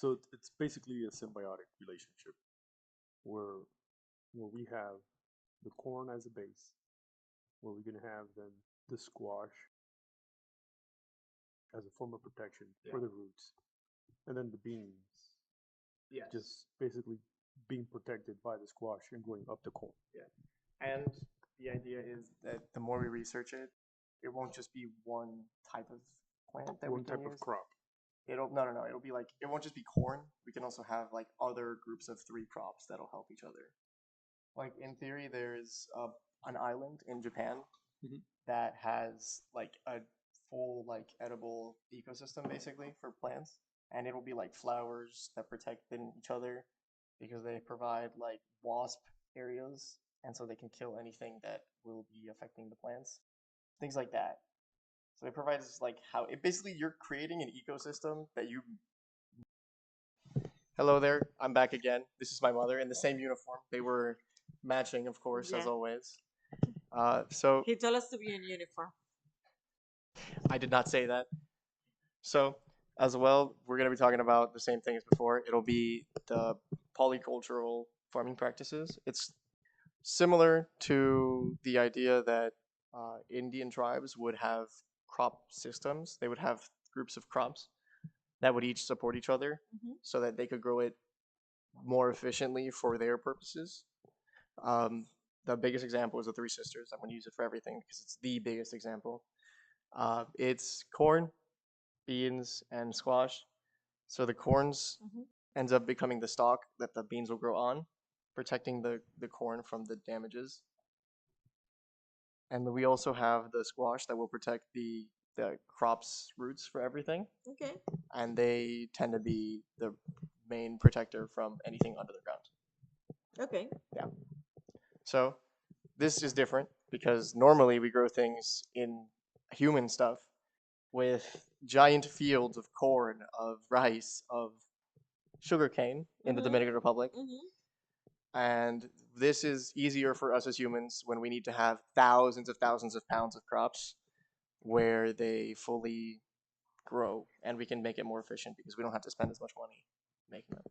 So it's basically a symbiotic relationship where we have the corn as a base, where we're gonna have then the squash as a form of protection for the roots, and then the beans Yes. just basically being protected by the squash and growing up the corn. And the idea is that the more we research it, it won't just be one type of plant that we One can type of use. crop. It'll no. It'll be like it won't just be corn. We can also have like other groups of three crops that'll help each other. Like in theory, there's an island in Japan Mhm. that has like a full like edible ecosystem basically for plants, and it'll be like flowers that protect each other because they provide like wasp areas, and so they can kill anything that will be affecting the plants, things like that. So it provides like how it basically you're creating an ecosystem that you. Hello there, I'm back again. This is my mother in the same uniform. They were matching, of course, as Yeah. always. So He told us to be in uniform. I did not say that. So as well, we're going to be talking about the same thing as before. It'll be the polycultural farming practices. It's similar to the idea that Indian tribes would have crop systems. They would have groups of crops that would each support each other Mhm. so that they could grow it more efficiently for their purposes. Um, the biggest example is the Three Sisters. I'm going to use it for everything because it's the biggest example. It's corn, beans, and squash. So the corns Mhm. ends up becoming the stalk that the beans will grow on, protecting the corn from the damages. And we also have the squash that will protect the crop's roots for everything, Okay. and they tend to be the main protector from anything under the ground. Okay. Yeah. So this is different because normally we grow things in human stuff with giant fields of corn, of rice, of sugarcane in the Mhm. Dominican Republic. Mhm. And this is easier for us as humans when we need to have thousands of pounds of crops where they fully grow and we can make it more efficient because we don't have to spend as much money making them.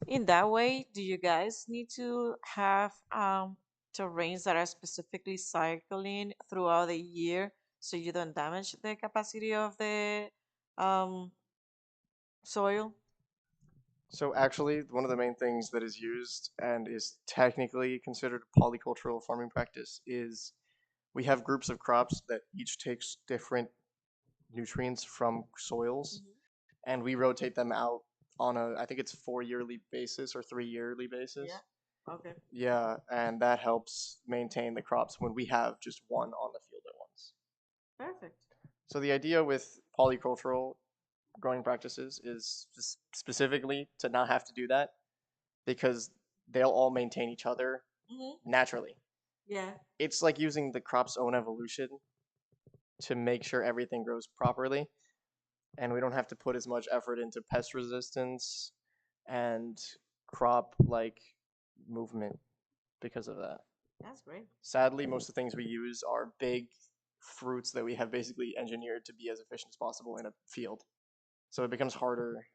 In that way, do you guys need to have terrains that are specifically cycling throughout the year so you don't damage the capacity of the um soil? So actually, one of the main things that is used and is technically considered polycultural farming practice is we have groups of crops that each takes different nutrients from soils, Mhm. and we rotate them out on a I think it's 4 yearly basis or 3 yearly basis. Yeah. Okay. Yeah, and that helps maintain the crops when we have just one on the field at once. Perfect. So the idea with polycultural growing practices is specifically to not have to do that because they'll all maintain each other Mhm. naturally. Yeah. It's like using the crop's own evolution to make sure everything grows properly, and we don't have to put as much effort into pest resistance and crop like movement because of that. That's great. Sadly, most of the things we use are big fruits that we have basically engineered to be as efficient as possible in a field. So it becomes harder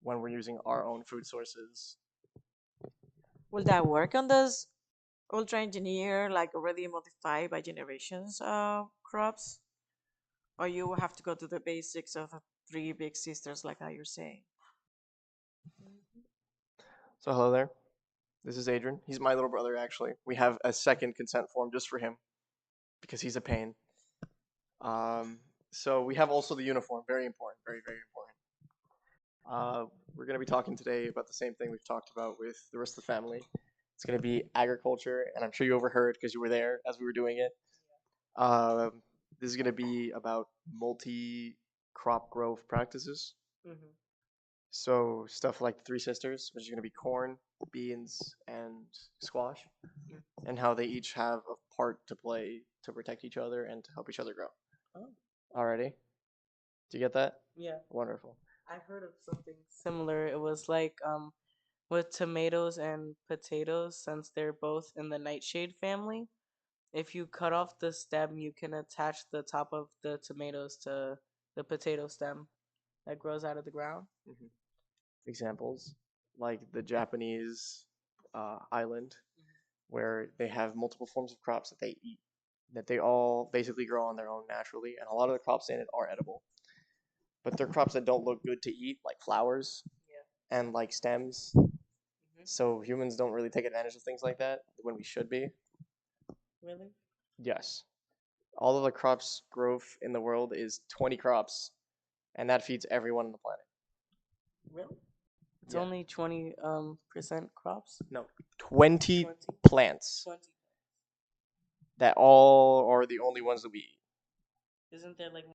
when we're using our own food sources. Will that work on those ultra engineer, like already modified by generations crops? Or you will have to go to the basics of the three big sisters, like how you're saying? So hello there. This is Adrian. He's my little brother actually. We have a second consent form just for him because he's a pain. So we have also the uniform, very important, very important. We're going to be talking today about the same thing we've talked about with the rest of the family. It's going to be agriculture, and I'm sure you overheard because you were there as we were doing it. This is going to be about multi-crop growth practices. Mm-hmm. So stuff like the Three Sisters, which is going to be corn, beans, and squash, and how they each have a part to play to protect each other and to help each other grow. Oh, Alrighty, do you get that? yeah. Wonderful. I heard of something similar. It was like with tomatoes and potatoes, since they're both in the nightshade family. If you cut off the stem, you can attach the top of the tomatoes to the potato stem that grows out of the ground. Mhm. examples, like the Japanese island, where they have multiple forms of crops that they eat, that they all basically grow on their own naturally, and a lot of the crops in it are edible. But they're crops that don't look good to eat, like flowers and like stems. So humans don't really take advantage of things like that when we should be. Really? Yes. All of the crops growth in the world is 20 crops, and that feeds everyone on the planet. Really? It's Yeah. only 20 percent crops. No, 20 20. plants 20. that all are the only ones that we eat. Isn't there like